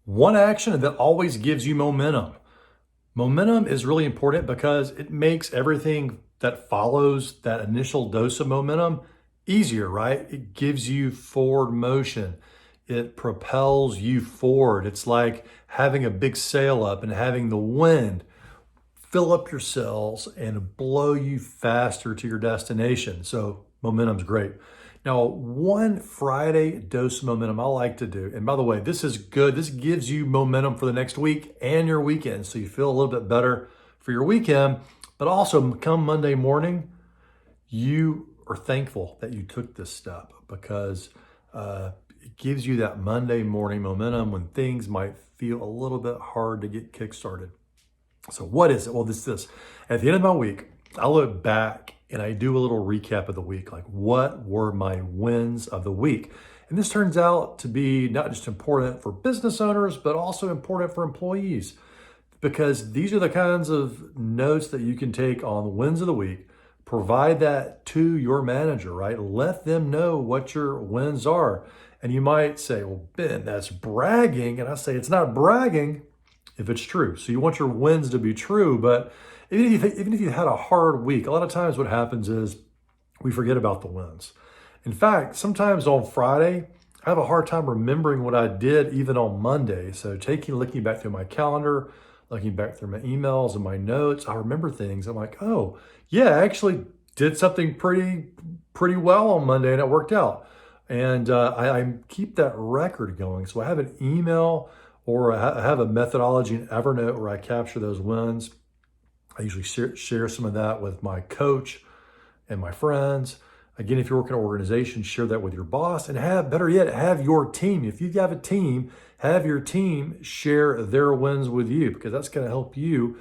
one action that always gives you momentum. Momentum is really important because it makes everything that follows that initial dose of momentum easier, right? It gives you forward motion. It propels you forward. It's like having a big sail up and having the wind fill up your sails and blow you faster to your destination. So momentum's great. Now, one Friday dose of momentum I like to do, and by the way, this is good. This gives you momentum for the next week and your weekend. So you feel a little bit better for your weekend, but also come Monday morning, you are thankful that you took this step because it gives you that Monday morning momentum when things might feel a little bit hard to get kickstarted. So what is it? Well, this. At the end of my week, I look back and I do a little recap of the week. Like, what were my wins of the week? And this turns out to be not just important for business owners, but also important for employees because these are the kinds of notes that you can take on the wins of the week. Provide that to your manager, right? Let them know what your wins are. And you might say, well, Ben, that's bragging. And I say, it's not bragging if it's true. So you want your wins to be true, but even if you had a hard week, a lot of times what happens is we forget about the wins. In fact, sometimes on Friday, I have a hard time remembering what I did even on Monday. So looking back through my calendar, looking back through my emails and my notes, I remember things. I'm like, oh yeah, I actually did something pretty well on Monday and it worked out. And I keep that record going. So I have an email or I have a methodology in Evernote where I capture those wins. I usually share some of that with my coach and my friends. Again, if you're working in an organization, share that with your boss and better yet, have your team. If you have a team, have your team share their wins with you because that's going to help you,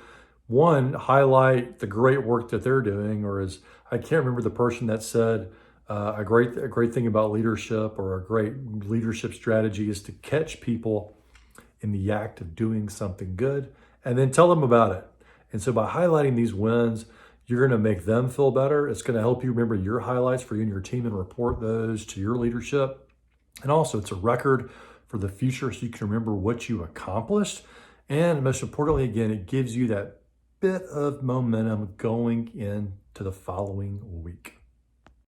one, highlight the great work that they're doing, or as I can't remember the person that said, a great thing about leadership or a great leadership strategy is to catch people in the act of doing something good and then tell them about it. And so by highlighting these wins, you're going to make them feel better. It's going to help you remember your highlights for you and your team and report those to your leadership. And also it's a record for the future so you can remember what you accomplished. And most importantly, again, it gives you that bit of momentum going into the following week.